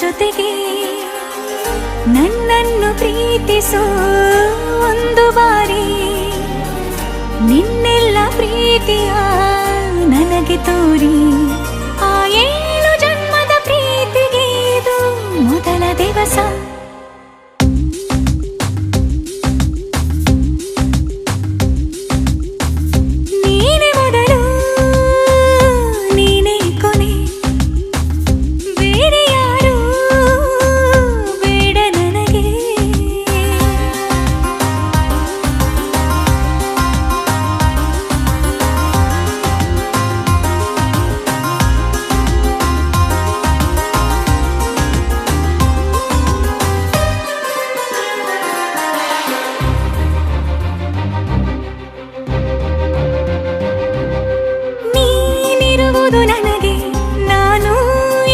ಜೊತೆಗೆ ನನ್ನನ್ನು ಪ್ರೀತಿಸೋ ಒಂದು ಬಾರಿ ನಿನ್ನೆಲ್ಲ ಪ್ರೀತಿಯ ನನಗೆ ತೋರಿ ಆ 7 ಜನ್ಮದ ಪ್ರೀತಿಗೆ ಇದು ಮೊದಲ ದಿವಸ ನನಗೆ ನಾನು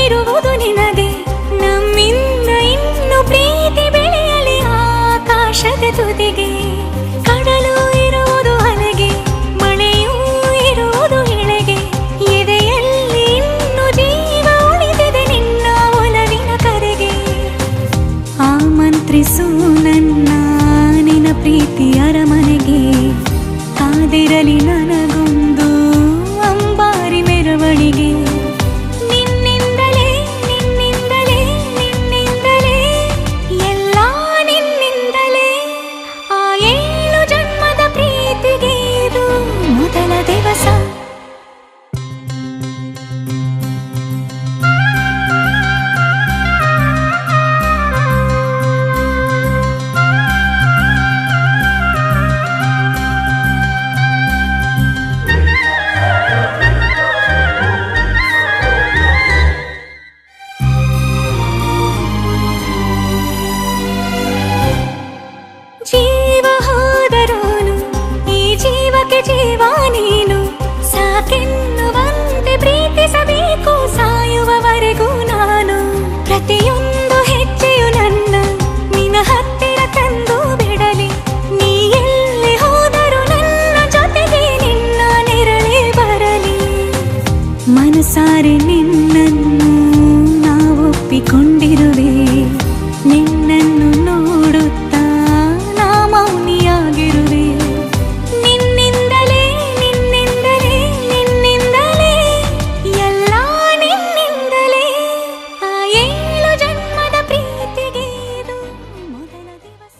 ಇರುವುದು ನಿನಗೆ ನಮ್ಮಿಂದ ಇನ್ನು ಪ್ರೀತಿ ಬೆಳೆಯಲಿ ಆಕಾಶದ ತುದಿಗೆ ಕಡಲು ಇರುವುದು ಅಲೆಗೆ ಮಳೆಯೂ ಇರುವುದು ಎಳೆಗೆ ಎದೆಯಲ್ಲಿ ಇನ್ನು ಜೀವ ಉಳಿದಿದೆ ನಿನ್ನ ಒಲವಿನ ಕರೆಗೆ ಆಮಂತ್ರಿಸು ನನ್ನ ನಿನ್ನ ಪ್ರೀತಿ ಅರಮನೆಗೆ ಕಾದಿರಲಿ ನನಗೊಂದು ಅಂಬಾರಿ ಮೆರವಣಿಗೆ ನಿನ್ನಿಂದಲೇ ನಿನ್ನಿಂದಲೇ ನಿನ್ನಿಂದಲೇ ಎಲ್ಲ ನಿನ್ನಿಂದಲೇ ಆ 7 ಜನ್ಮದ ಪ್ರೀತಿಗೆ ಇದು ಮೊದಲ ದಿವಸ ಜೀವ ಹೋದರೋನು ಈ ಜೀವಕ್ಕೆ ಜೀವ ನೀನು ಸಾಕೆನ್ನುವಂತೆ ಪ್ರೀತಿಸಬೇಕು ಸಾಯುವವರೆಗೂ ನಾನು ಪ್ರತಿಯೊಂದು ಹೆಜ್ಜೆಯು ನನ್ನ ನಿನ್ನ ಹತ್ತಿರ ತಂದು ಬಿಡಲಿ ನೀ ಎಲ್ಲಿ ಹೋದರೂ ನನ್ನ ಜೊತೆಗೆ ನಿನ್ನ ನೆರಳೇ ಬರಲಿ ಮನಸಾರೆ ನಿನ್ನನ್ನು ನಾವೊಪ್ಪಿಕೊಂಡಿರುವೆ ನಿನ್ನನ್ನು ನೋಡುತ್ತಾ ಮೌನಿಯಾಗಿರುವೆ ನಿನ್ನಿಂದಲೇ ನಿನ್ನಿಂದಲೇ ನಿನ್ನಿಂದಲೇ ಎಲ್ಲ ನಿನ್ನಿಂದಲೇ ಆ 7 ಜನ್ಮದ ಪ್ರೀತಿಗೆ ಇದು ಮೊದಲ ದಿವಸ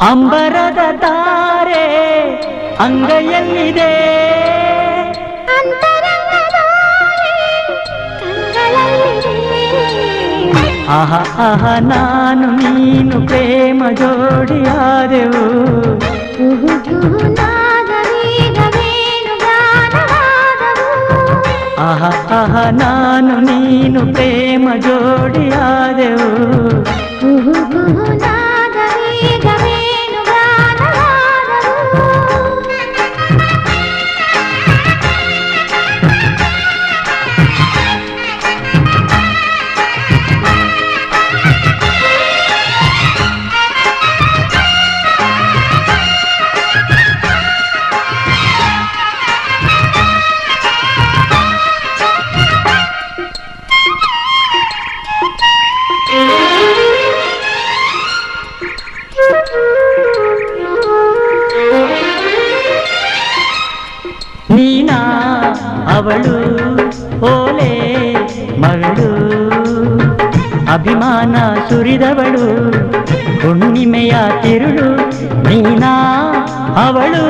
ಅಂಬರದ ತಾರೆ ಅಂಗೈಯಲ್ಲಿದೆ ಆಹ ಆಹ ನಾನು ನೀನು ಪ್ರೇಮ ಜೋಡಿಯಾದೆವು ಆಹ ಆಹ ನಾನು ನೀನು ಪ್ರೇಮ ಜೋಡಿಯಾದೆವು ನೀನಾ ಅವಳು ಓಲೆ ಮಗಳು ಅಭಿಮಾನ ಸುರಿದವಳು ಹುಣ್ಣಿಮೆಯ ತಿರುಳು ನೀನಾ ಅವಳು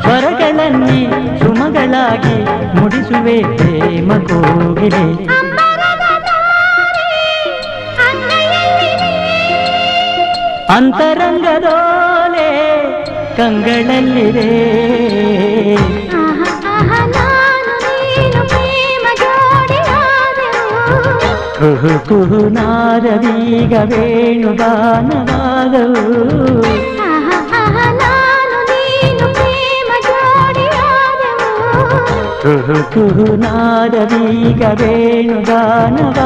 ಸ್ವರಗಳನ್ನೇ ಸುಮಗಳಾಗಿ ಮುಡಿಸುವೆ ಪ್ರೇಮ ಕೋಗಿಲೆ ಅಂತರಂಗದೋಲೆ ಕಂಗಳಲ್ಲಿದೆ ಕುಹು ಕುಹು ನಾದದೀಗ ವೇಣುಗಾನವಾದವು ಕುಹು ಕುಹು ನಾದವೀಗ ವೇಣುಗಾನವಾದವು.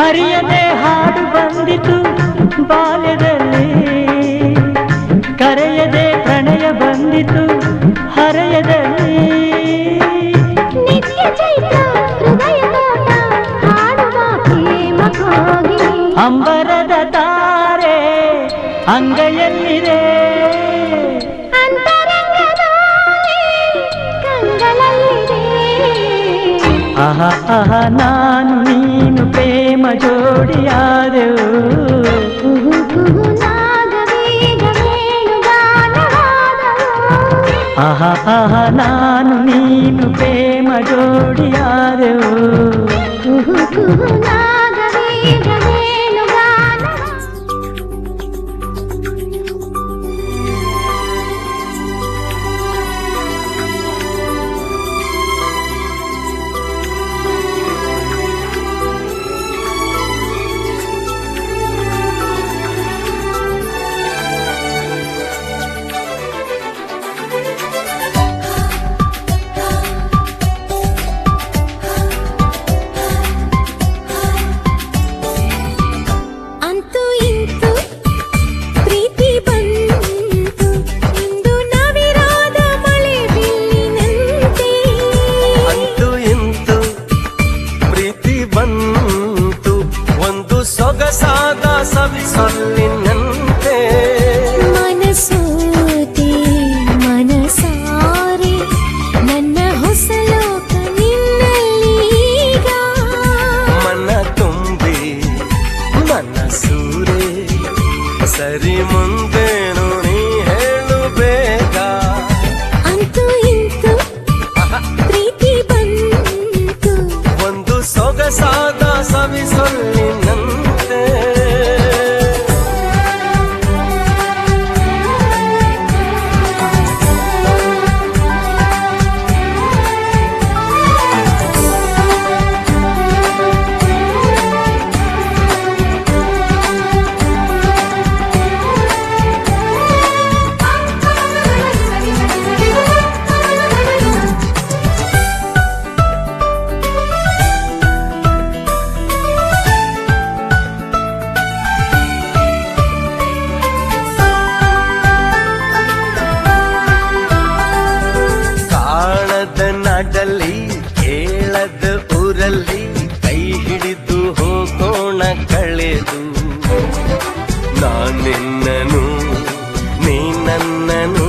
ಅರಿಯದೆ ಹಾಡು ಬಂದಿತು ಬಾಲ್ಯದಲ್ಲಿ, ಕರೆಯದೆ ಪ್ರಣಯ ಬಂದಿತು ಹರೆಯದಲ್ಲಿ. ಅಂಬರದ ತಾರೆ ಅಂಗೈಯಲ್ಲಿದೆ, ಆಹ ಆಹ ನಾನು ನೀನು ಪ್ರೇಮ ಜೋಡಿಯಾದೆವು. ಆಹ ಆಹ ನಾನು ನೀನು ಪ್ರೇಮ ಜೋಡಿಯಾದೆವು. ಸೊಗಸಾದ ಸವಿಸೊಲ್ಲಿನಂತೆ ಮನಸೋತೆ ಮನಸಾರೆ ನನ್ನ ಹೊಸ ಲೋಕ ನಿನ್ನಲ್ಲೀಗ. ಮನ ತುಂಬಿ ಮನಸೂರೆ ಸರಿ ಮುಂದೇನು ನೀ ಹೇಳು ಬೇಗ. ಅಂತೂ ಇಂತೂ ಪ್ರೀತಿ ಬಂತು ಒಂದು ಸೊಗಸಾದ ಸವಿಸೊಲ್ಲಿನಂತೆ. ನಾಡಲ್ಲಿ ಕೇಳದ ಊರಲ್ಲಿ ಕೈ ಹಿಡಿದು ಹೋಗೋಣ ಕಳೆದು. ನಾನಿನ್ನನು ನೀ ನನ್ನನು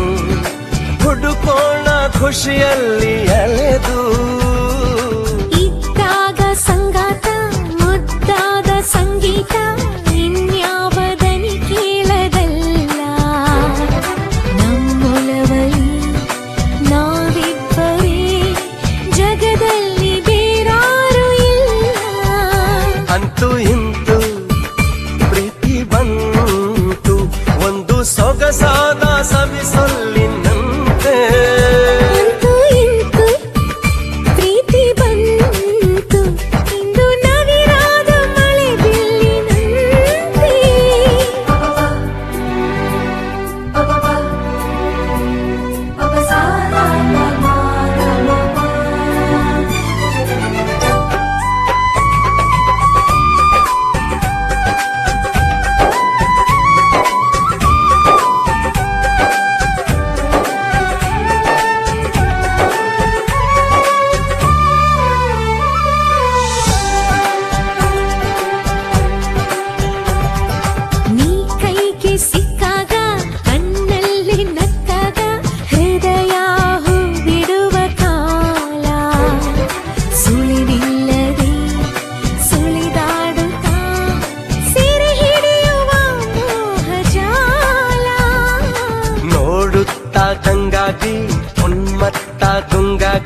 ಹುಡುಕೋಣ ಖುಷಿಯಲ್ಲಿ ಅಲೆದು. ಇದ್ದಾಗ ಸಂಗಾತ ಮುದ್ದಾದ ಸಂಗೀತ ಇನ್ಯಾವ ದನಿ ಕೇಳದಲ್ಲ. ನಮ್ಮೊಲವಲಿ ನಾವಿಬ್ಬರೇ ಜಗದಲ್ಲಿ ಬೇರಾರು ಇಲ್ಲ. ಅಂತೂ ಇಂತೂ ಪ್ರೀತಿ ಬಂತು ಒಂದು ಸೊಗಸಾದ ಸವಿಸೊಲ್ಲಿನಂತೆ. ಅಂತೂ ಇಂತೂ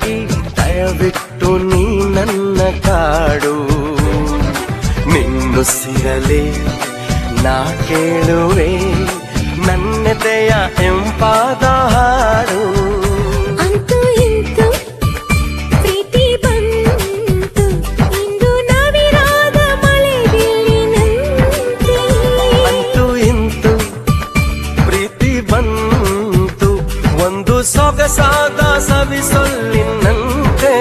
ಹುಡುಗಿ ದಯವಿಟ್ಟು ನೀ ನನ್ನ ಕಾಡು, ನಿನ್ನುಸಿರಲಿ ನಾ ಕೇಳುವೆ ನನ್ನೆದೆಯ ಎಂಪಾದ ಹಾಡು. ಅಂತೂ ಇಂತೂ ಪ್ರೀತಿ ಬಂತು, ಇಂದು ನವಿರಾದ ಮಳೆ ಬೀಳಿನಂತೆ. ಅಂತೂ ಇಂತೂ ಪ್ರೀತಿ ಬಂತು, ಒಂದು ಸೊಗಸಾದ ಸವಿಸೊಲ್ಲಿನಂತೆ.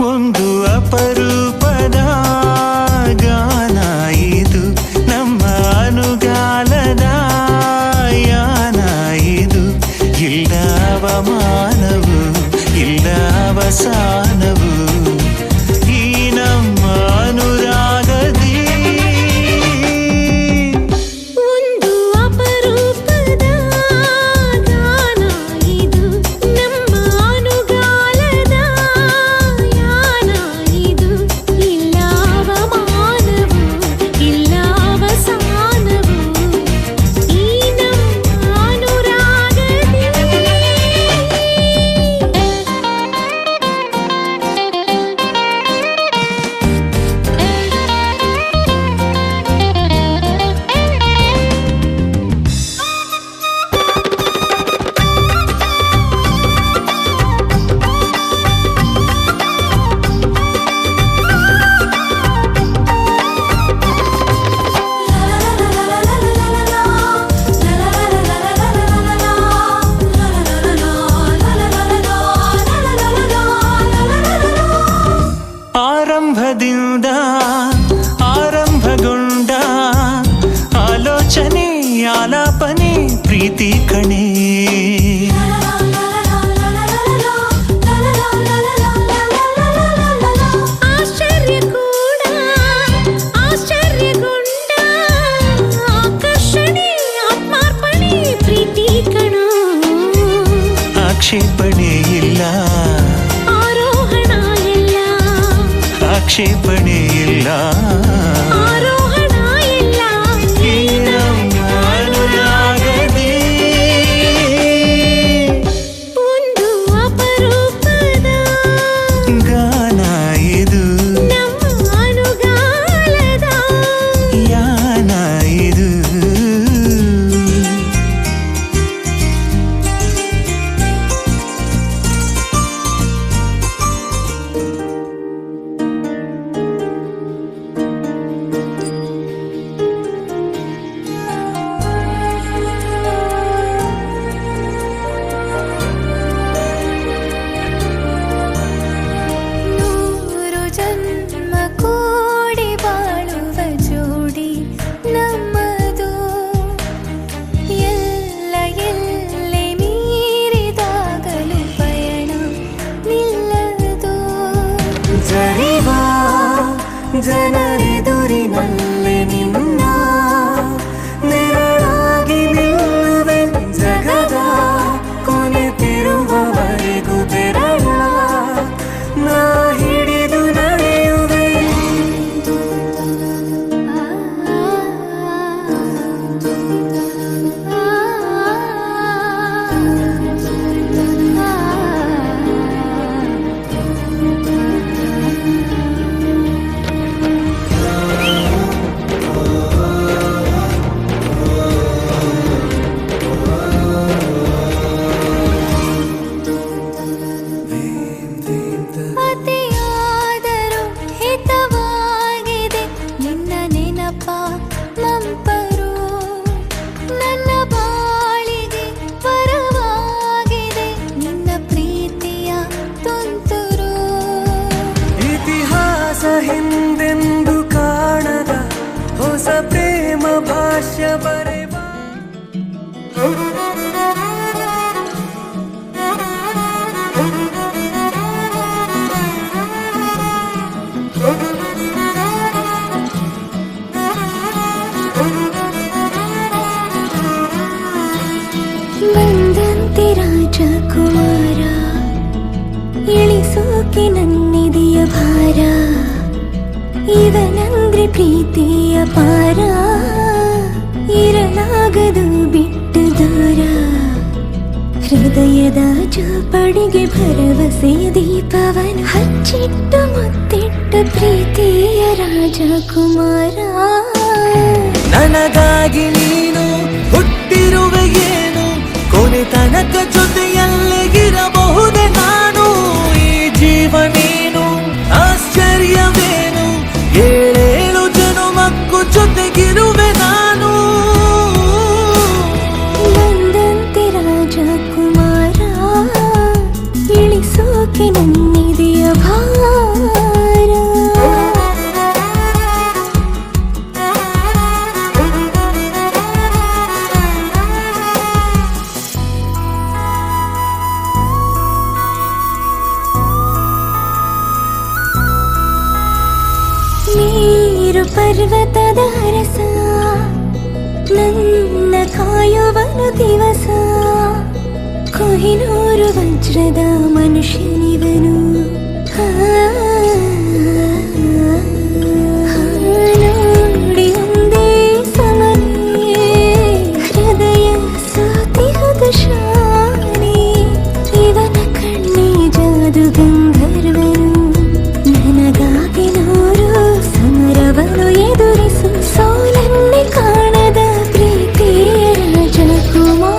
ಒಂದು ಅಪರೂಪದ ಗಾನ ಇದು, ನಮ್ಮ ಅನುಗಾಲದ ಯಾನ ಇದು. ಇಲ್ಲ ಅವಮಾನವು ಇಲ್ಲ ಅವಸಾನವು ಈ ನಮ್ಮ ಅನುರಾಗದಿ. ಒಂದು ಅಪರೂಪದ ಗಾನ ಇದು, ನಮ್ಮ ಅನುಗಾಲದ ಯಾನ ಇದು. ಇಲ್ಲ ಅವಮಾನವು ಇಲ್ಲ ಅವಸಾನವು ಈ ನಮ್ಮ ಅನುರಾಗದಿ. ಆರಂಭದಿಂದ ಆರಂಭಗೊಂಡ ಆಲೋಚನೆ ಆಲಾಪನೆ ಪ್ರೀತಿ ಕಣೆ. ಆಶ್ಚರ್ಯ ಕೂಡ ಆಶ್ಚರ್ಯಗೊಂಡ ಆಕರ್ಷಣೆ ಆತ್ಮಾರ್ಪಣೆ ಪ್ರೀತಿ ಕಣೋ. ಆಕ್ಷೇಪಣೆ ಇಲ್ಲ ಆರೋಹಣ ಇಲ್ಲ ಆಕ್ಷೇಪಣೆ ಇಲ್ಲ ಆರೋಹಣ ಇಲ್ಲ ಈ ನಮ್ಮ ಅನುರಾಗದಿ. ಒಂದು ಅಪರೂಪದ ಗಾನ ಇದು ನಮ್ಮ ಅನುಗಾಲದ ಯಾನ ಇದು. ನೂರು ಜನ್ಮ ಕೂಡಿ ಬಾಳುವ ಜೋಡಿ ನಮ್ಮದು. ಎಲ್ಲ ಎಲ್ಲೆ ಮೀರಿದಾಗಲೂ ಪಯಣ ನಿಲ್ಲದು. ಜರಿವಾ ಜನರೆದುರಿನಲ್ಲಿ ನಿನ್ನ ನೆರಳಾಗಿ ನಿಲ್ಲುವೆ, ಜಗದ ಕೊನೆತಿರುವವರೆಗೂ ಬೆರಳ ನಾ ಹಿಡಿದು ನಡೆಯುವೆ. ಅತಿಯಾದರೂ ಹಿತವಾಗಿದೆ ನಿನ್ನ ನೆನಪ ಮಂಪರು. ನನ್ನ ಬಾಳಿಗೆ ವರವಾಗಿದೆ ನಿನ್ನ ಪ್ರೀತಿಯ ತುಂತುರು. ಇತಿಹಾಸ ಹಿಂದೆಂದು ಕಾಣದ ಹೊಸ ಪ್ರೇಮ ಭಾಷ್ಯ ಬರೆವ. ಪ್ರೀತಿಯ ಪಾರ ಇರಲಾಗದು ಬಿಟ್ಟು ದೂರ ಹೃದಯದ ಜೋಪಡಿಗೆ ಭರವಸೆಯ ದೀಪವನ ಹಚ್ಚಿಟ್ಟು ಮುತ್ತಿಟ್ಟು ಪ್ರೀತಿಯ ರಾಜಕುಮಾರ ನನಗಾಗಿ ನೀನು ಹುಟ್ಟಿರುವೆ ಏನು ಕೊನೆ ತನಕ ಜೊತೆಯಲ್ಲಿಗಿರಬಹುದೇ ನಾನು ಈ ಜೀವ ನೀನು ಆಶ್ಚರ್ಯವೇನು ಏಳೇಳು ಜನುಮಕ್ಕೂ ಜೊತೆಗಿರುವೆ ನಾನು ಬಂದಂತೆ ರಾಜಕುಮಾರ ಇಳಿಸೋಕೆ ನನ್ನಿದೆಯ ಭಾರ ನೀರು ಪರ್ವತದ ರಸ ನನ್ನ ಕಾಯುವನು ದಿವಸ ಕೊಹಿನೂರು ವಜ್ರದ ಮನುಷ್ಯನಿವನು ನೋಡಿ ಒಂದೇ ಸಮನೆ ಹೃದಯ ಸೋತಿಹದ ಶಾನೆ ಇವನ ಕಣ್ಣಿ ಜಾದು ಗಂಧರ್ವನು ನನಗಾಗಿ ನೂರು ಸಮರವನ್ನು ಎದುರಿಸು ಸೋಲನ್ನೇ ಕಾಣದ ಪ್ರೀತಿಯ ರಾಜಕುಮಾರ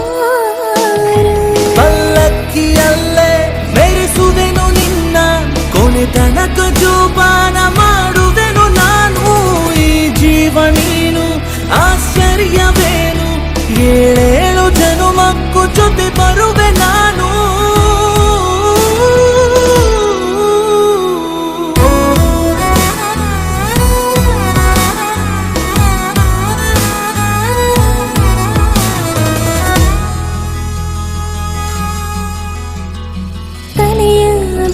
ಪಲ್ಲಕ್ಕಿಯಲ್ಲೇ ಮೆರೆಸುವೆನು ನಿನ್ನ ಕೊನೆ ತನಕ ಜೋಪಾನ ಮಾಡುವೆನು ನಾನು ಈ ಜೀವ ನೀನು ಆಶ್ಚರ್ಯವೇನು ಏಳೇಳು ಜನುಮಕ್ಕೂ ಜೊತೆ ಬರುವೆ ನಾನು ತಲೆಯ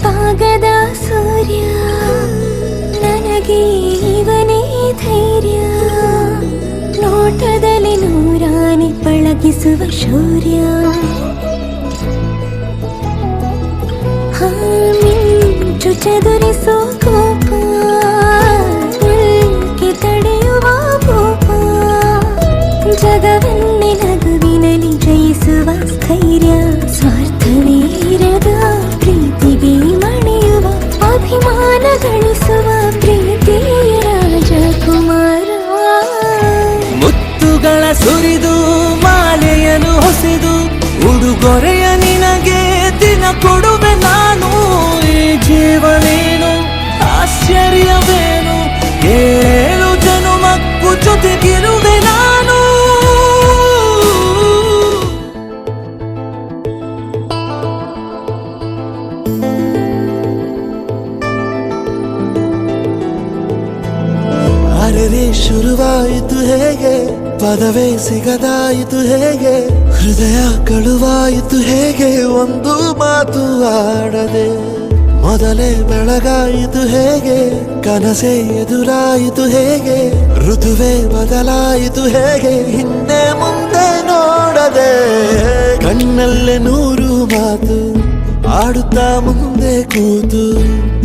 ಭಾಗದ ಸೂರ್ಯ ನನಗೆ ಇವನೇ ಧೈರ್ಯ ನೋಟದಲ್ಲಿ ನೂರಾನೆ ಪಳಗಿಸುವ ಶೌರ್ಯ ಮಿಂಚು ಚದುರಿಸೋ ಕೋಪ ಉಲ್ಕೆ ತಡೆಯುವ ಭೂಪ ಜಗವನ್ನೇ ನಗುವಿನಲ್ಲಿ ಜಯಿಸುವ ಸ್ಥೈರ್ಯ ಸ್ವಾರ್ಥವೇ ಇರದ ಪ್ರೀತಿಗೆ ಮಣಿಯುವ ಅಭಿಮಾನ ಗಳಿಸುವ ಪ್ರೀತಿಯ ರಾಜಕುಮಾರ ಮುತ್ತುಗಳ ಸುರಿದು ಮಾಲೆಯನ್ನು ಹೊಸೆದು ಉಡುಗೊರೆಯ ನಿನಗೆ ದಿನ ಕೊಡುವೆ ನಾನು ಈ ಜೀವನೇನು ಆಶ್ಚರ್ಯವೇನು ಏಳು ಜನುಮಕ್ಕೂ ಜೊತೆಗಿರುವೆ ನಾನು ಅರೆರೆ ಶುರುವಾಯಿತು ಹೇಗೆ ಪದವೇ ಸಿಗದಾಯಿತು ಹೇಗೆ ಹೃದಯ ಕಳುವಾಯಿತು ಹೇಗೆ ಒಂದು ಮಾತು ಆಡದೆ ಮೊದಲೇ ಬೆಳಗಾಯಿತು ಹೇಗೆ ಕನಸೇ ಎದುರಾಯಿತು ಹೇಗೆ ಋತುವೇ ಬದಲಾಯಿತು ಹೇಗೆ ಹಿಂದೆ ಮುಂದೆ ನೋಡದೆ ಕಣ್ಣಲ್ಲೇ ನೂರು ಮಾತು ಆಡುತ್ತಾ ಮುಂದೆ ಕೂತು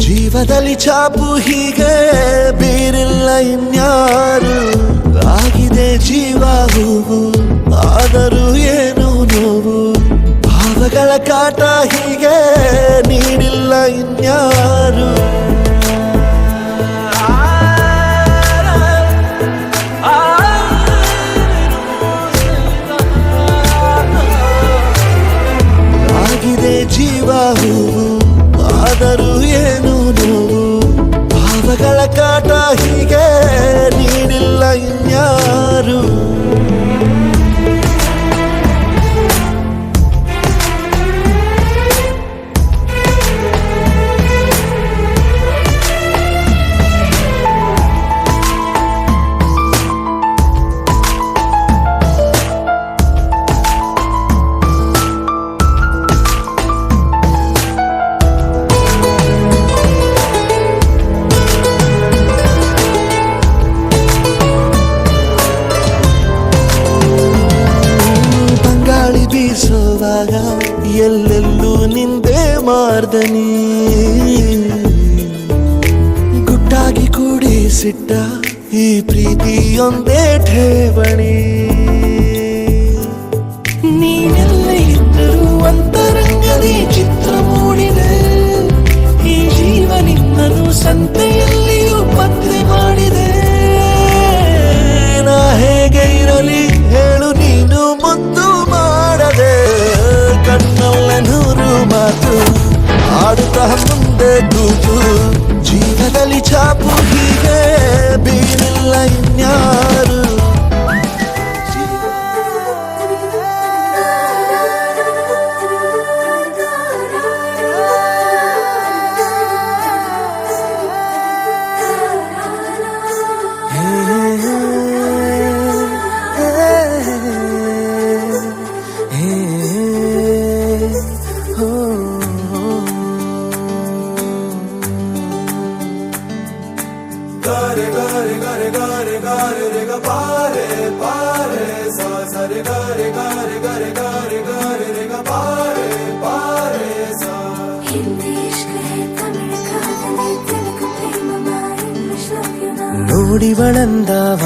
ಜೀವದಲ್ಲಿ ಛಾಪು ಹೀಗೆ ಬೀರಿಲ್ಲ ಇನ್ಯಾರು ಆಗಿದೆ ಜೀವ ಹೂವು ಆದರೂ ಏನು ನೋವು ಭಾವಗಳ ಕಾಟ ಹೀಗೆ ನೀಡಿಲ್ಲ ಇನ್ಯಾರು ಆಗಿದೆ ಜೀವ ಹೂವು ಆದರೂ ಏನು ನೋವು ಭಾವಗಳ ಕಾಟ ಹೀಗೆ ನೀಡಿಲ್ಲ ಇನ್ಯಾರು ಬೀಸುವಾಗ ಎಲ್ಲೆಲ್ಲೂ ನಿಂದೆ ಮಾರ್ದನಿ ಗುಟ್ಟಾಗಿ ಕೂಡಿಸಿಟ್ಟ ಈ ಪ್ರೀತಿಯೊಂದೇ ಠೇವಣಿ. ನೀನೆಲ್ಲ ಇದ್ದರೂ ಅಂತರಂಗದಿ ಚಿತ್ರ ಮೂಡಿದೆ. ಈ ಜೀವ ನಿನ್ನನು ಸಂತೆಯಲ್ಲಿಯೂ ಪತ್ತೆ ಮಾಡಿದೆ. ನಾ ಹೇಗೆ ಇರಲಿ ಹೇಳು ನೀನು ಮುದ್ದು ಮಾಡದೆ. ಕಣ್ಣಲ್ಲ ನೂರು ಮಾತು ಆಡುತ್ತಾ ಮುಂದೆ ಕೂತು. ಜೀವದಲ್ಲಿ ಚಾಪು ಹೀಗೆ ಬೀರಿಲ್ಲ ಇನ್ಯಾರು. ನೋಡಿವಳಂದಾವ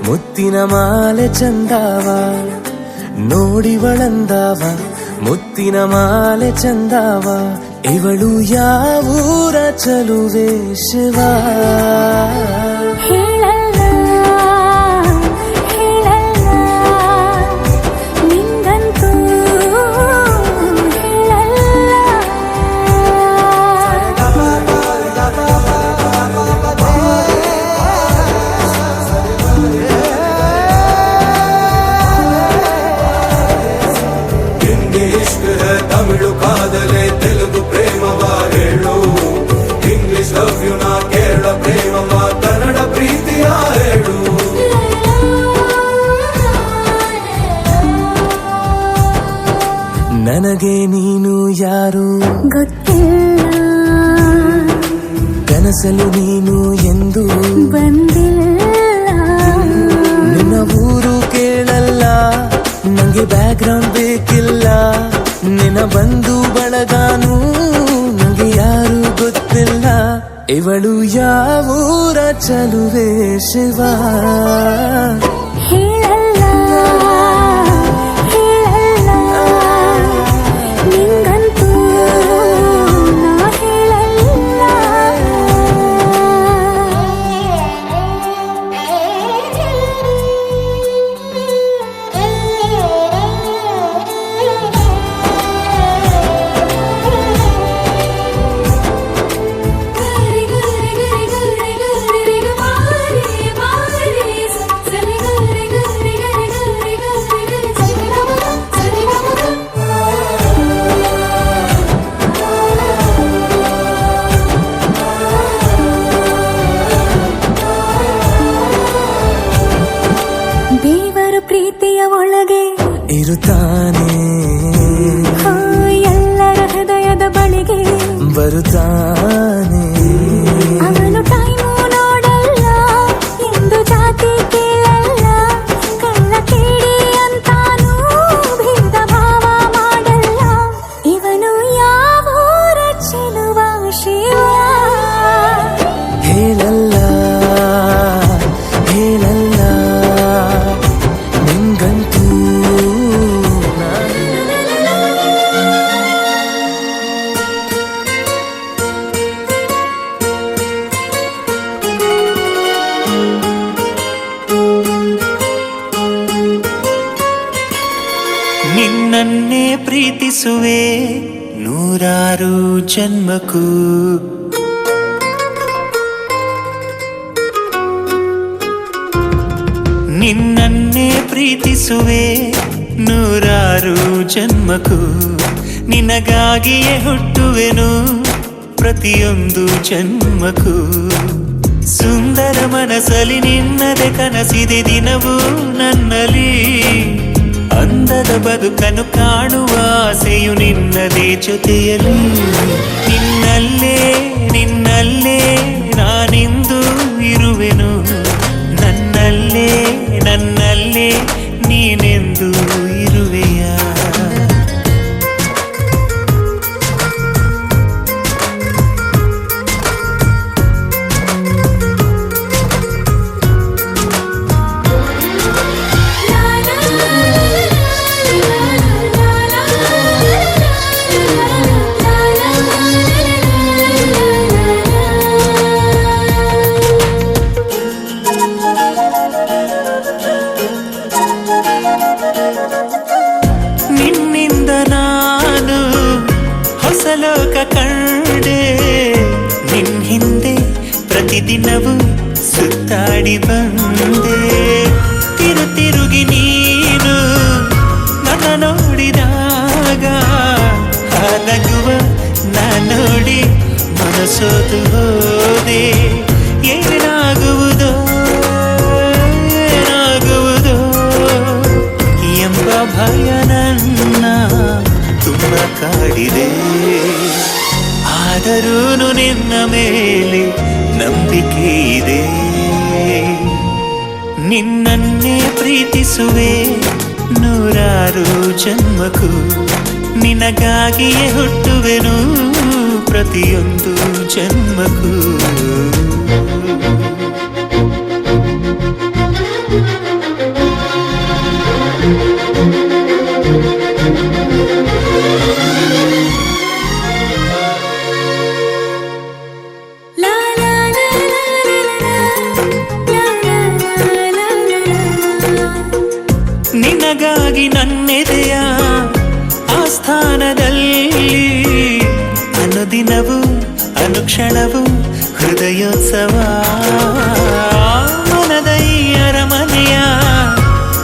ಮುತ್ತಿನ ಮಾಲೆ ಚಂದಾವ. ನೋಡಿವಳಂದಾವ ಮುತ್ತಿನ ಮಾಲೆ ಚಂದಾವ. ಇವಳು ಯಾವೂರ ಚಲುವೆ ಶಿವ. ತಮಿಳು ಕಾದಲೆ ತೆಲುಗು ಪ್ರೇಮವ ಹೇಳು. ಇಂಗ್ಲಿಷ್ ಲವ್ ಯು ನಾ ಕೇರಳ ಪ್ರೇಮವ ಕನ್ನಡ ಪ್ರೀತಿಯ ಹೇಳು. ನನಗೆ ನೀನು ಯಾರು ಗೊತ್ತಿಲ್ಲ. ಕನಸಲು ನೀನು ಎಂದು ಬಂದಿಲ್ಲ. ನಿನ್ನ ಊರು ಕೇಳಲ್ಲ ನಂಗೆ ಬ್ಯಾಕ್ಗ್ರೌಂಡ್ ಬೇಕಿಲ್ಲ. ನಿನ್ನ ಬಂಧು ಬಳಗಾನು ನಂಗೆ ಯಾರು ಗೊತ್ತಿಲ್ಲ. ಇವಳು ಯಾವೂರ ಚಲುವೆ ಶಿವ. ಹೇಳಲ್ಲ ಹೇಳಲ್ಲ ನಿಂಗಂತೂ ನಾ ಹೇಳಲ್ಲ. ದೇವರು ಪ್ರೀತಿಯ ಒಳಗೆ ಇರುತ್ತಾನೆ. ಎಲ್ಲರ ಹೃದಯದ ಬಳಿಗೆ ಬರುತ್ತಾನೆ. ಅವನು ಟೈಮು ನೋಡಲ್ಲ ಎಂದು ಜಾತಿ ಕೇಳಲ್ಲ. ಕಳ್ಳ ಕೇಳಿ ಅಂತಾನೂ ಭೇದ ಭಾವ ಮಾಡಲ್ಲ. ಇವನು ಯಾವೂರ ಚೆಲುವ ಶಿವ. ಹೇಳಲ್ಲ ಹೇಳಲ್ಲ ನಿಂಗಂತೂ ನಿನ್ನನ್ನೇ ಪ್ರೀತಿಸುವೆ ನೂರಾರು ಜನ್ಮಕ್ಕೂ. ನಿನ್ನನ್ನೇ ಪ್ರೀತಿಸುವೆ ನೂರಾರು ಜನ್ಮಕ್ಕೂ. ನಿನಗಾಗಿಯೇ ಹುಟ್ಟುವೆನು ಪ್ರತಿಯೊಂದು ಜನ್ಮಕ್ಕೂ. ಸುಂದರ ಮನಸ್ಸಲ್ಲಿ ನಿನ್ನದೆ ಕನಸಿದೆ ದಿನವೂ ನನ್ನಲ್ಲಿ. ಅಂದದ ಬದುಕನ್ನು ಕಾಣುವ ಆಸೆಯು ನಿನ್ನದೇ ಜೊತೆಯಲ್ಲಿ. ನಿನ್ನಲ್ಲೇ ನಿನ್ನಲ್ಲೇ ನಾನಿಂದು ಇರುವೆನು. ನನ್ನಲ್ಲೇ ನನ್ನಲ್ಲೇ ನೀನೆಂದು ಇರುವೆಯ. ಲೋಕ ಕಂಡೆ ನಿನ್ ಹಿಂದೆ ಪ್ರತಿದಿನವೂ ಸುತ್ತಾಡಿ ಬಂದೆ ತಿರುಗಿ ನೀನು ನನ್ನ ನೋಡಿದಾಗ ನಗುವ ನೋಡಿ ಮನಸೋದು ಹೋದೆ ಏನಾಗುವುದೋ ಎಂಬ ಭಯ ನನ್ನ ತುಂಬ ಕಾಡಿದೆ ಆದರೂ ನಿನ್ನ ಮೇಲೆ ನಂಬಿಕೆ ಇದೆ ನಿನ್ನನ್ನೇ ಪ್ರೀತಿಸುವೆ ನೂರಾರು ಜನ್ಮಕ್ಕೂ ನಿನಗಾಗಿಯೇ ಹುಟ್ಟುವೆನು ಪ್ರತಿಯೊಂದು ಜನ್ಮಕ್ಕೂ ನಿನಗಾಗಿ ನನ್ನೆದೆಯ ಆಸ್ಥಾನದಲ್ಲಿ ಅನುದಿನವೂ ಅನುಕ್ಷಣವೂ ಹೃದಯೋತ್ಸವ ಮನದ ಈ ಅರಮನೆಯ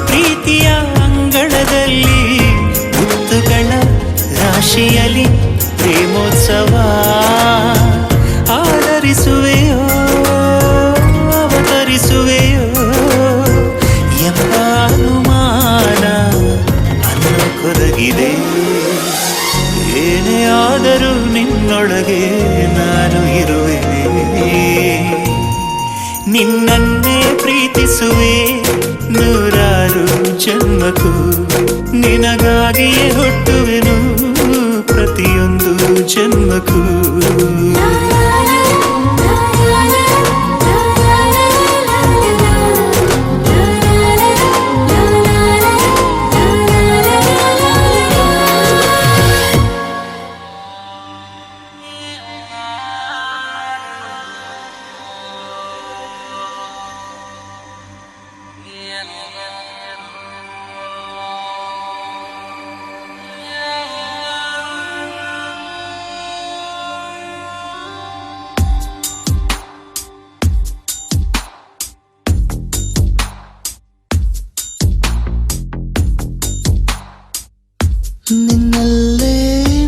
ಪ್ರೀತಿಯ ಅಂಗಳದಲ್ಲಿ ಮುತ್ತುಗಳ ರಾಶಿಯಲ್ಲಿ ಪ್ರೇಮೋತ್ಸವ ಆದರಿಸುವೆಯೋ ಅವತರಿಸುವೆಯೋ ಎಂಬ ಅನುಮಾನ ಅನ್ನ ಕೊರಗಿದೆ ಏನೇ ಆದರೂ ನಿನ್ನೊಳಗೆ ನಾನು ಇರುವೆನೆ ನಿನ್ನನ್ನೇ ಪ್ರೀತಿಸುವೆ ನೂರಾರು ಜನ್ಮಕ್ಕೂ ನಿನಗಾಗಿಯೇ ಹುಟ್ಟುವೆನು ಪ್ರತಿಯೊಂದು ಜನ್ಮಕ್ಕೂ ನಿನ್ನಲ್ಲೇ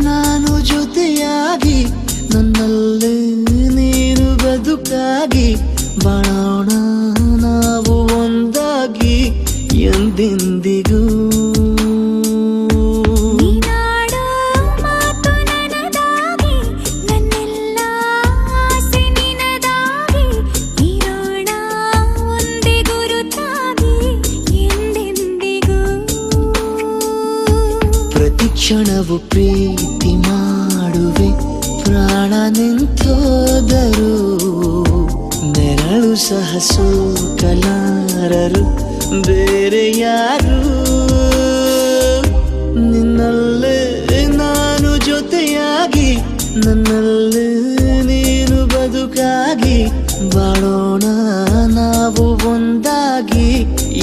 ನಾನು ಜೊತೆಯಾಗಿ ನನ್ನಲ್ಲೇ ನೀನು ಬದುಕಾಗಿ ಬಾಳೋಣ ನಾವು ಒಂದಾಗಿ ಎಂದೆಂದಿಗೂ ನೀನಾಡೋ ಮಾತು ನನದಾಗಿ ನನ್ನೆಲ್ಲ ಆಸೆ ನಿನದಾಗಿ ಇರೋಣ ಒಂದೇ ಗುರುತಾಗಿ ಎಂದೆಂದಿಗೂ ಪ್ರತಿ ಕ್ಷಣವು ಪ್ರೀತಿ ಮಾಡುವೆ ಪ್ರಾಣ ನಿಂತೋದರು ನೆರಳು ಸಹ ಸೋಕಲಾರರು ಬೇರೆ ಯಾರು ನಿನ್ನಲ್ಲೇ ನಾನು ಜೊತೆಯಾಗಿ ನನ್ನಲ್ಲೇ ನೀನು ಬದುಕಾಗಿ ಬಾಳೋಣ ನಾವು ಒಂದಾಗಿ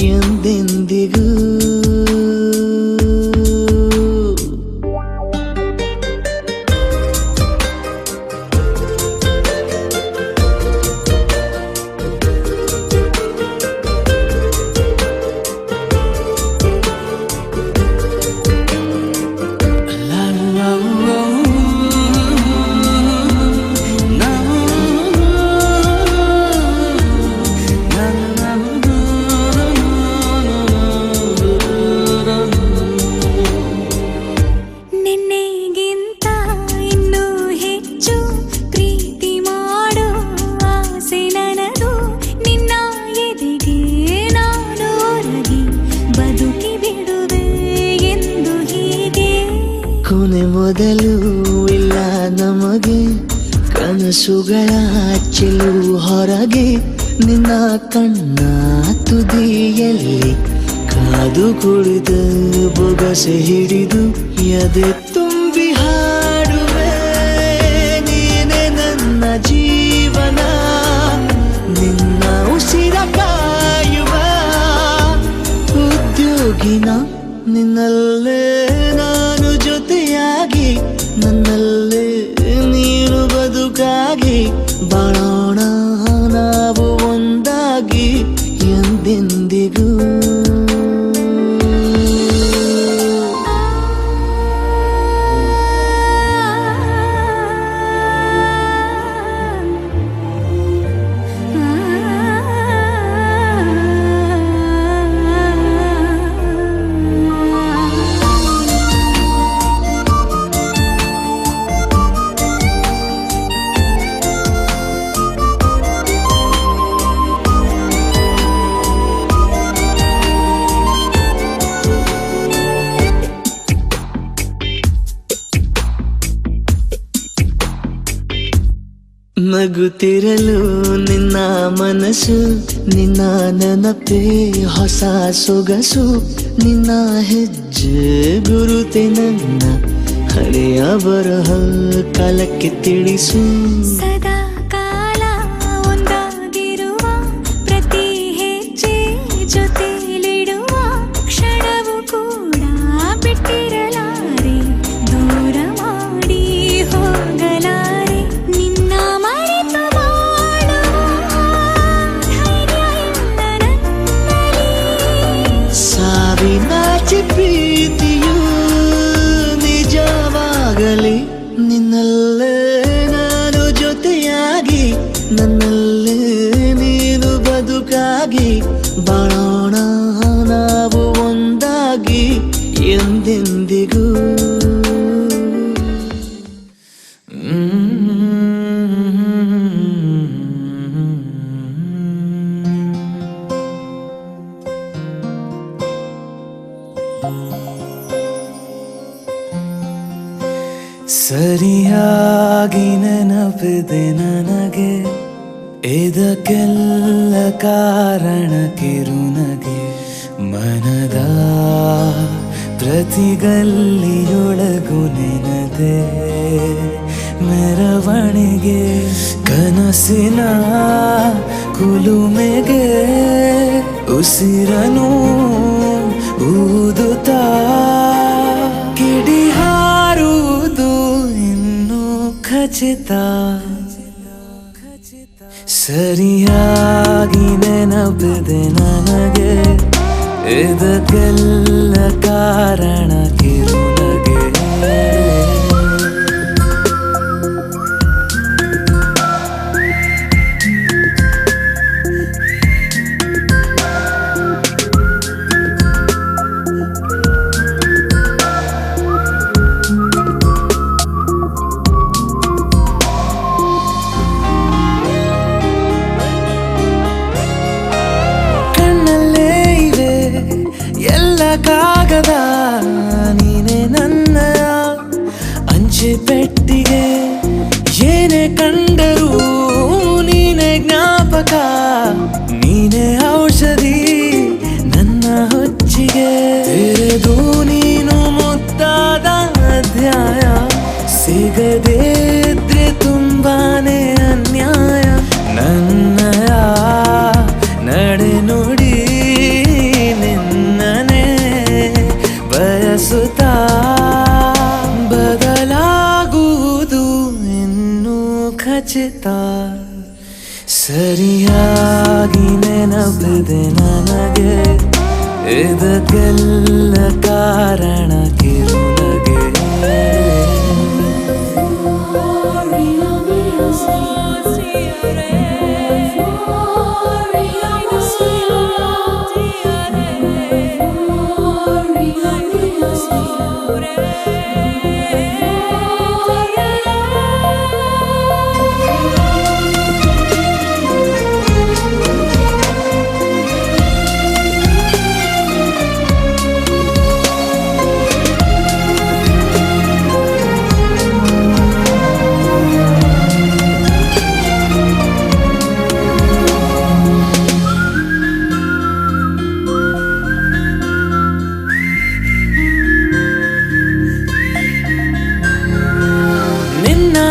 ಎಂದೆಂದಿಗೂ ನಿನ್ನೆಗಿಂತ ಇನ್ನೂ ಹೆಚ್ಚು ಪ್ರೀತಿ ಮಾಡೋ ಆಸೆ ನನದು ನಿನ್ನ ಎದೆಗೆ ನಾನು ಒರಗಿ ಬದುಕಿ ಬಿಡುವೆ ಎಂದು ಹೀಗೆ ಕೊನೆ ಮೊದಲು ಇಲ್ಲ ನಮಗೆ ಕನಸುಗಳ ಚೆಲು ಹೊರಗೆ ನಿನ್ನ ಕಣ್ಣ ತುದಿಯಲ್ಲಿ ಕಾದು ಕುಳಿತ ಬೊಗಸೆ ಹಿಡಿದು ಎದೆ ತುಂಬಿ ಹಾಡುವೆ ನೀನೆ ನನ್ನ ಜೀವನ ನಿನ್ನ ಉಸಿರ ಕಾಯುವ ಉದ್ಯೋಗಿನ ನಿನ್ನಲ್ಲೇ ನಾನು ಜೊತೆಯಾಗಿ ನನ್ನಲ್ಲೇ ಜೊತೆಯಾಗಿ ಬಾಳೋಣ ನಾವು ಒಂದಾಗಿ ಎಂದೆಂದಿಗೂ. ನಗುತ್ತಿರಲು ನಿನ್ನ ಮನಸ್ಸು, ನಿನ್ನ ನೆನಪೇ ಹೊಸ ಸೊಗಸು, ನಿನ್ನ ಹೆಜ್ಜೆ ಗುರುತೆ ನನ್ನ ಹಳೆಯ ಬರಹ ಕಾಲಕ್ಕೆ ತಿಳಿಸು. ಸದಾ ಕಾಲ ಒಂದಾಗಿರುವ ಪ್ರತಿ ಹೆಜ್ಜೆ ಜೊತೆಲಿಡುವ ಕ್ಷಣವು ಕೂಡ ಬಿಟ್ಟಿರಲಾರೆ, ದೂರ ಮಾಡಿ ಹೋಗಲಾರೆ. ನಿನ್ನ ಮರೆತು ಬಾಳುವ ಧೈರ್ಯ ಇಲ್ಲ ನನ್ನಲ್ಲಿ. ಸಾವಿನಾಚೆ ಪ್ರೀತಿಯು ನಿಜವಾಗಲಿ, ನಿನ್ನಲ್ಲೇ ನಾನು ಜೊತೆಯಾಗಿ, ನನ್ನಲ್ಲೇ ನೀನು ಬದುಕಾಗಿ, ಬಾಳೋಣ ನಾವು ಒಂದಾಗಿ ಎಂದೆಂದಿಗೂ. ಸರಿಯಾಗಿ ನೆನಪಿದೆ ನನಗೆ, ಇದಕ್ಕೆಲ್ಲ ಕಾರಣ ಕಿರುನಗೆ. ಮನದ ಪ್ರತಿಗಲ್ಲಿಯೊಳಗು ನೆನದೆ ಮೆರವಣಿಗೆ, ಕನಸಿನ ಕುಲುಮೆಗೆ ಉಸಿರನು ಊದುತ್ತಾ ಕಿಡಿ ಹಾರುವುದು ಇನ್ನು ಖಚಿತ. ಸರಿಯಾಗಿ ನೆನಪಿದೆ ನನಗೆ, ಇದಕ್ಕೆಲ್ಲ ಕಾರಣ ಕಿರುನಗೆ. ಕಾಗದ ನೀನೆ ನನ್ನ ಅಂಚೆ ಪೆಟ್ಟಿಗೆ, ಏನೇ ಕಂಡರೂ ನೀನೆ ಜ್ಞಾಪಕ, ನೀನೆ ಔಷಧಿ ನನ್ನ ಹೊಚ್ಚಿಗೆ. ತೆರೆದು ನೀನು ಮುದ್ದಾದ ಅಧ್ಯಾಯ, ಸಿಗದೇ ಇದ್ರೆ ತುಂಬಾನೇ ಅನ್ಯಾಯ. ನನ್ನಯ ನಡೆ ನುಡಿ ಬಯಸುತ್ತಾ ಬದಲಾಗುವುದು ಇನ್ನೂ ಖಚಿತ. ಸರಿಯಾಗಿ ನೆನಪಿದೆ ನನಗೆ, ಇದಕ್ಕೆಲ್ಲ ಕಾರಣ ಕಿರುನಗೆ.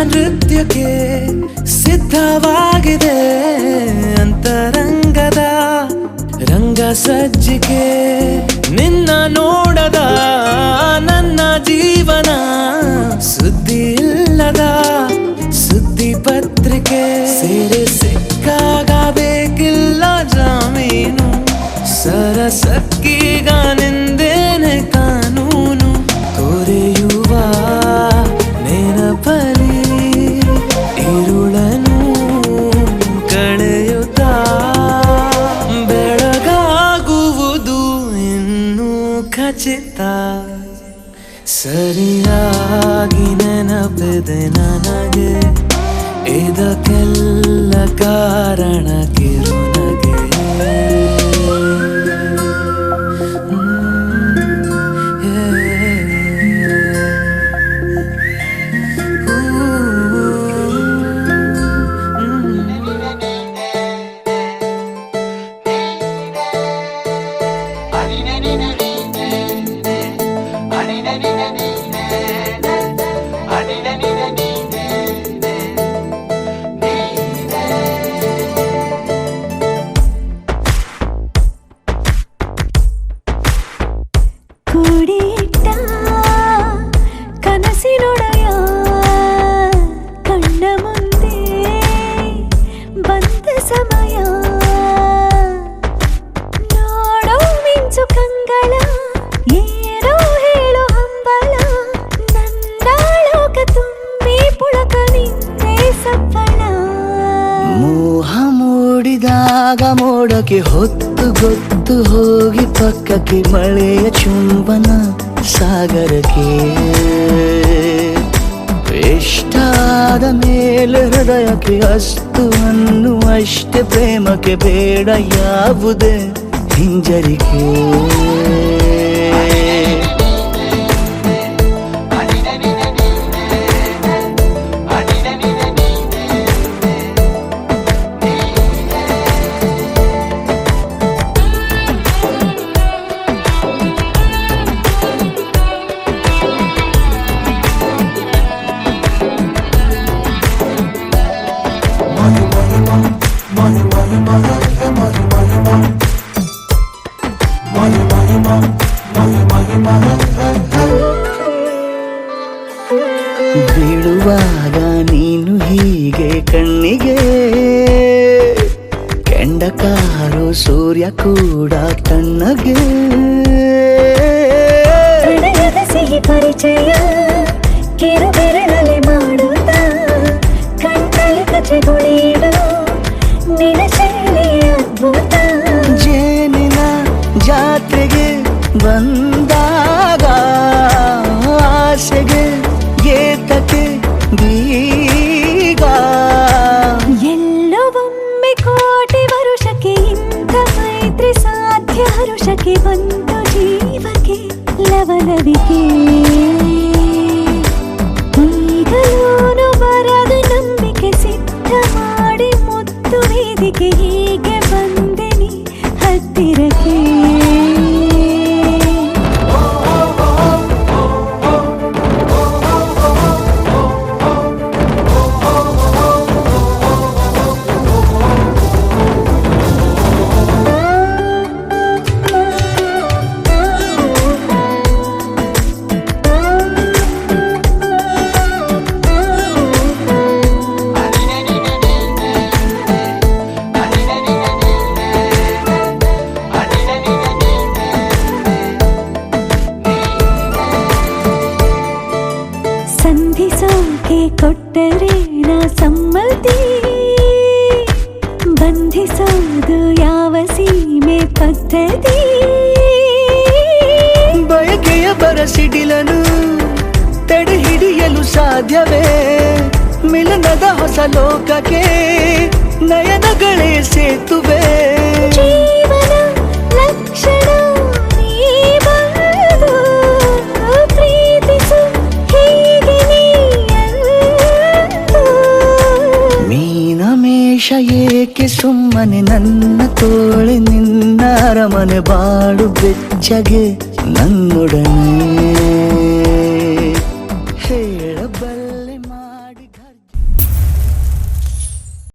ನೃತ್ಯಕ್ಕೆ ಸಿದ್ಧವಾಗಿದೆ ಅಂತರಂಗದ ರಂಗ ಸಜ್ಜಿಕೆ, ನಿನ್ನ ನೋಡದ ನನ್ನ ಜೀವನ ಸುದ್ದಿ ಇಲ್ಲದ ಸುದ್ದಿ ಪತ್ರಿಕೆ. ಆಗ್ತಿದೆ ನನಗೆ ಇದಕ್ಕೆಲ್ಲ ಕಾರಣ ಕಿರುನಗೆ ಕೂಡಿಟ್ಟ ಕನಸಿನೊಡೆಯ ಕಣ್ಣ ಮುಂದೆ ಬಂದ ಸಮಯ ನೋಡೋ ಮಿಂಚು ಕಂಗಳ ಏನೋ ಹೇಳೋ ಹಂಬಲ ನನ್ನ ಲೋಕ ತುಂಬಿ ಪುಳಕ ನಿಂದೆ ಸಫಲ ಮೋಹ ಮೂಡಿದಾಗ ಮೋಡಕ್ಕೆ ಹೊತ್ತು ಗೊತ್ತು ಹೋಗಿ ಪಕ್ಕಕ್ಕೆ ಮಳೆಯ ಚುಂಬನ ಸಾಗರಕ್ಕೆ ಇಷ್ಟಾದ ಮೇಲೆ ಹೃದಯಕ್ಕೆ ಅಸ್ತು ಅನ್ನುವಷ್ಟೇ ಪ್ರೇಮಕ್ಕೆ ಬೇಡ ಯಾವುದೇ ಹಿಂಜರಿಕೆ ಬೀಳುವಾಗ ನೀನು ಹೀಗೆ ಕಣ್ಣಿಗೆ ಕೆಂಡಕಾರೋ ಸೂರ್ಯ ಕೂಡ ತಣ್ಣಗೆ ಹೃದಯದ ಸಿಹಿ ಪರಿಚಯ ಕಿರು ಬೆರಳಲ್ಲಿ ಮಾಡುತ್ತ ಕಣ್ಣಲ್ಲಿ ಕಚಗುಳಿಡು ನಿನ ಶೈಲಿ ಅದ್ಭುತ ಜೇನಿನ ಜಾತ್ರೆಗೆ ಬಂದಾಗ ಆಸೆಗೆ ಏತಕ್ಕೆ ಬೀಗ ಎಲ್ಲೋ ಒಮ್ಮೆ ಕೋಟಿ ವರುಷಕ್ಕೆ ಇಂಥ ಮೈತ್ರಿ ಸಾಧ್ಯ ಹರುಷಕ್ಕೆ ಬಂತು ಜೀವಕ್ಕೆ ಲವಲವಿಕೆ ಈಗಲೂನು ಬರದು ನಂಬಿಕೆ ಸಿದ್ಧ ಮಾಡಿ ಮುತ್ತು ವೇದಿಕೆ ಹೀಗೆ ಬಂದೆ ನೀ ಹತ್ತಿರಕ್ಕೆ ಸಂಧಿಸೋಕೆ ಕೊಟ್ಟರೆ ನಾ ಸಮ್ಮತಿ ಬಂಧಿಸೋದು ಯಾವ ಸೀಮೆ ಪದ್ಧತಿ ಬಯಕೆಯ ಬರಸಿಡಿಲನು ತಡೆ ಹಿಡಿಯಲು ಸಾಧ್ಯವೇ ಮಿಲನದ ಹೊಸ ಲೋಕಕ್ಕೆ ನಯನಗಳೇ ಸೇತುವೆ ಜೀವನ ಲಕ್ಷಣ ನೀ ಬಂದು ಪ್ರೀತಿಸು ಹೀಗೆ ನೀಯಂದು ಮೀನಮೇಷ ಏಕೆ ಸುಮ್ಮನೆ ನನ್ನ ತೋಳೆ ನಿನ್ನ ಅರಮನೆ ಬಾಳು ಬೆಚ್ಚಗೆ ನನ್ನೊಡನೆ